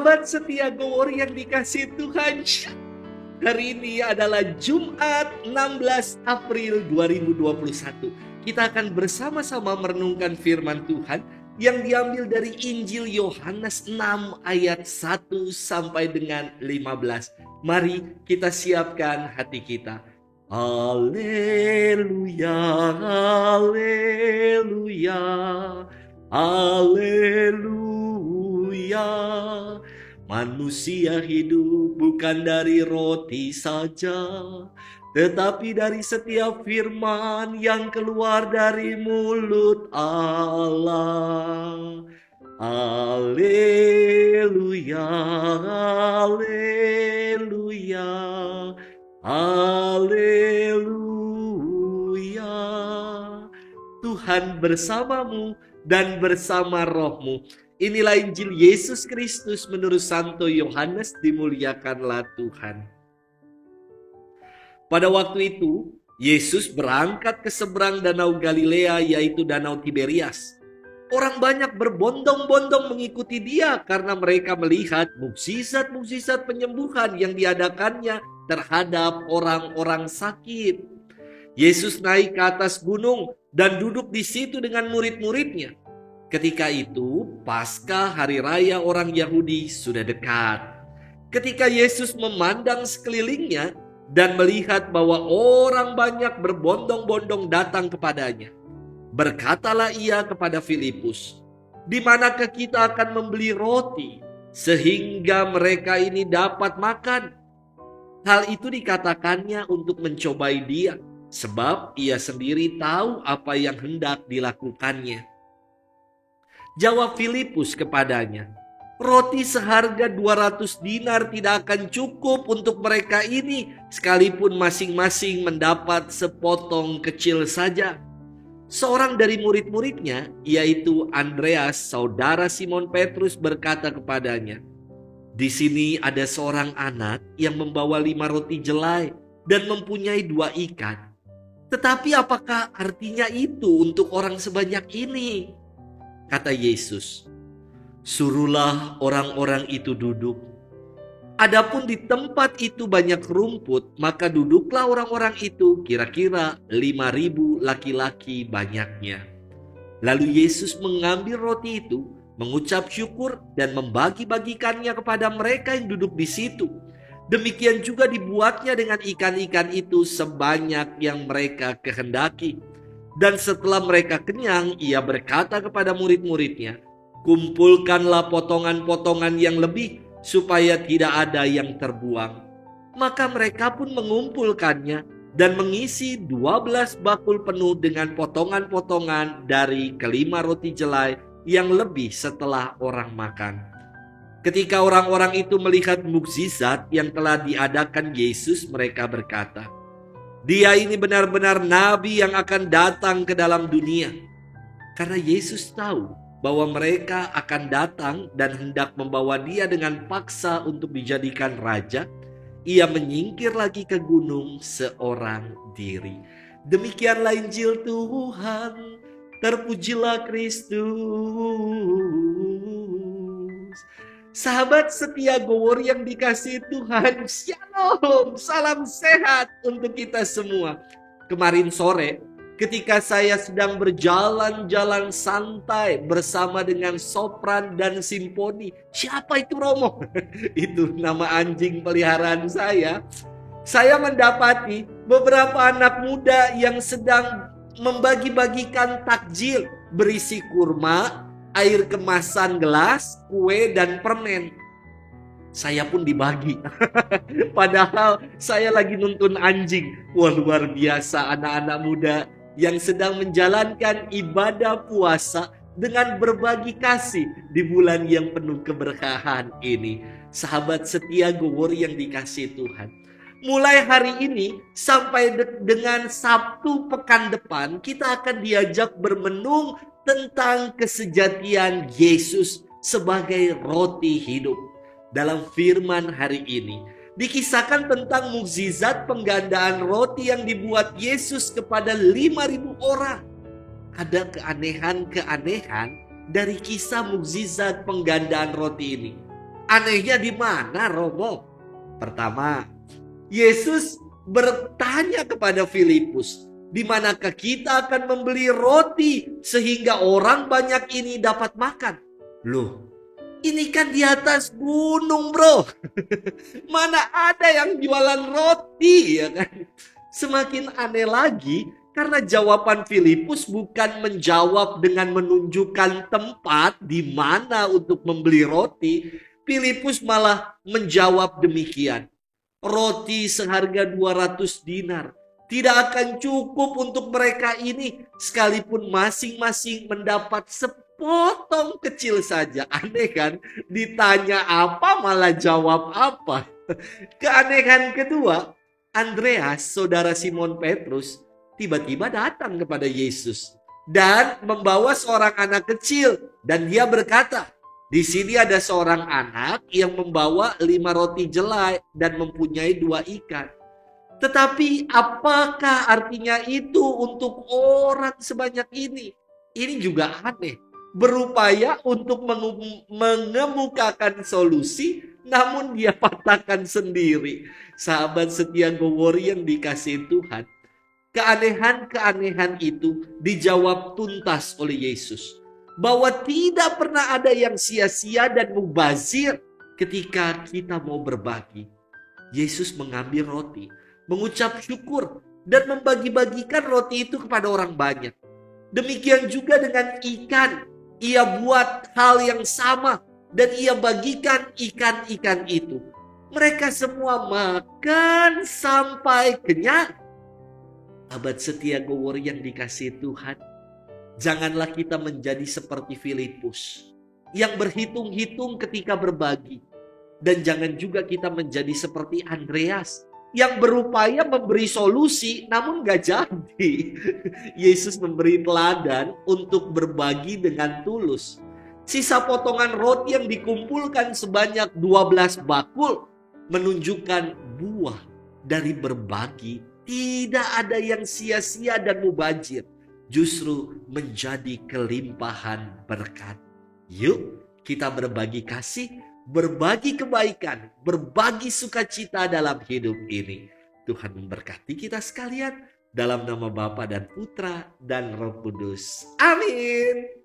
Sahabat setia Gowor yang dikasih Tuhan, hari ini adalah Jumat 16 April 2021. Kita akan bersama-sama merenungkan firman Tuhan yang diambil dari Injil Yohanes 6 ayat 1 sampai dengan 15. Mari kita siapkan hati kita. Haleluya, haleluya, haleluya. Manusia hidup bukan dari roti saja, tetapi dari setiap firman yang keluar dari mulut Allah. Haleluya, haleluya, haleluya. Tuhan bersamamu dan bersama rohmu. Inilah Injil Yesus Kristus menurut Santo Yohanes, dimuliakanlah Tuhan. Pada waktu itu, Yesus berangkat ke seberang Danau Galilea, yaitu Danau Tiberias. Orang banyak berbondong-bondong mengikuti dia karena mereka melihat mukjizat-mukjizat penyembuhan yang diadakannya terhadap orang-orang sakit. Yesus naik ke atas gunung dan duduk di situ dengan murid-muridnya. Ketika itu, Paskah, hari raya orang Yahudi, sudah dekat. Ketika Yesus memandang sekelilingnya dan melihat bahwa orang banyak berbondong-bondong datang kepadanya, berkatalah ia kepada Filipus, "Di manakah kita akan membeli roti sehingga mereka ini dapat makan?" Hal itu dikatakannya untuk mencobai dia, sebab ia sendiri tahu apa yang hendak dilakukannya. Jawab Filipus kepadanya, "Roti seharga 200 dinar tidak akan cukup untuk mereka ini, sekalipun masing-masing mendapat sepotong kecil saja." Seorang dari murid-muridnya, yaitu Andreas, saudara Simon Petrus, berkata kepadanya, "Di sini ada seorang anak yang membawa 5 roti jelai dan mempunyai 2 ikan. Tetapi apakah artinya itu untuk orang sebanyak ini?" Kata Yesus, "Suruhlah orang-orang itu duduk." Adapun di tempat itu banyak rumput, maka duduklah orang-orang itu, kira-kira 5.000 laki-laki banyaknya. Lalu Yesus mengambil roti itu, mengucap syukur dan membagi-bagikannya kepada mereka yang duduk di situ. Demikian juga dibuatnya dengan ikan-ikan itu sebanyak yang mereka kehendaki. Dan setelah mereka kenyang, ia berkata kepada murid-muridnya, "Kumpulkanlah potongan-potongan yang lebih, supaya tidak ada yang terbuang." Maka mereka pun mengumpulkannya dan mengisi 12 bakul penuh dengan potongan-potongan dari kelima roti jelai yang lebih setelah orang makan. Ketika orang-orang itu melihat mukjizat yang telah diadakan Yesus, mereka berkata, "Dia ini benar-benar nabi yang akan datang ke dalam dunia." Karena Yesus tahu bahwa mereka akan datang dan hendak membawa dia dengan paksa untuk dijadikan raja, ia menyingkir lagi ke gunung seorang diri. Demikianlah Injil Tuhan. Terpujilah Kristus. Sahabat setia Gowor yang dikasihi Tuhan, Shalom, salam sehat untuk kita semua. Kemarin sore, ketika saya sedang berjalan-jalan santai bersama dengan Sopran dan Simfoni. Siapa itu Romo? Itu nama anjing peliharaan saya. Saya mendapati beberapa anak muda yang sedang membagi-bagikan takjil berisi kurma, air kemasan gelas, kue, dan permen. Saya pun dibagi. Padahal saya lagi nuntun anjing. Wah, luar biasa anak-anak muda yang sedang menjalankan ibadah puasa dengan berbagi kasih di bulan yang penuh keberkahan ini. Sahabat setia Gowor yang dikasihi Tuhan, mulai hari ini sampai dengan Sabtu pekan depan, kita akan diajak bermenung tentang kesejatian Yesus sebagai roti hidup. Dalam firman hari ini dikisahkan tentang mukjizat penggandaan roti yang dibuat Yesus kepada 5.000 orang. Ada keanehan-keanehan dari kisah mukjizat penggandaan roti ini. Anehnya di mana, Romo? Pertama, Yesus bertanya kepada Filipus, di manakah kita akan membeli roti sehingga orang banyak ini dapat makan? Loh, ini kan di atas gunung, bro. Mana ada yang jualan roti, ya kan? Semakin aneh lagi, karena jawaban Filipus bukan menjawab dengan menunjukkan tempat di mana untuk membeli roti. Filipus malah menjawab demikian. Roti seharga 200 dinar tidak akan cukup untuk mereka ini, sekalipun masing-masing mendapat sepotong kecil saja. Aneh kan? Ditanya apa malah jawab apa. Keanehan kedua, Andreas, saudara Simon Petrus, tiba-tiba datang kepada Yesus dan membawa seorang anak kecil, dan dia berkata, di sini ada seorang anak yang membawa 5 roti jelai dan mempunyai 2 ikan. Tetapi apakah artinya itu untuk orang sebanyak ini? Ini juga aneh. Berupaya untuk mengemukakan solusi, namun dia patahkan sendiri. Sahabat setia Gowori yang dikasihi Tuhan, keanehan-keanehan itu dijawab tuntas oleh Yesus. Bahwa tidak pernah ada yang sia-sia dan mubazir ketika kita mau berbagi. Yesus mengambil roti, mengucap syukur, dan membagi-bagikan roti itu kepada orang banyak. Demikian juga dengan ikan. Ia buat hal yang sama dan ia bagikan ikan-ikan itu. Mereka semua makan sampai kenyang. Sahabat setia Gowori yang dikasihi Tuhan, janganlah kita menjadi seperti Filipus yang berhitung-hitung ketika berbagi. Dan jangan juga kita menjadi seperti Andreas yang berupaya memberi solusi namun gak jadi. Yesus memberi teladan untuk berbagi dengan tulus. Sisa potongan roti yang dikumpulkan sebanyak 12 bakul menunjukkan buah dari berbagi. Tidak ada yang sia-sia dan mubazir, justru menjadi kelimpahan berkat. Yuk kita berbagi kasih, berbagi kebaikan, berbagi sukacita dalam hidup ini. Tuhan memberkati kita sekalian dalam nama Bapa dan Putra dan Roh Kudus. Amin.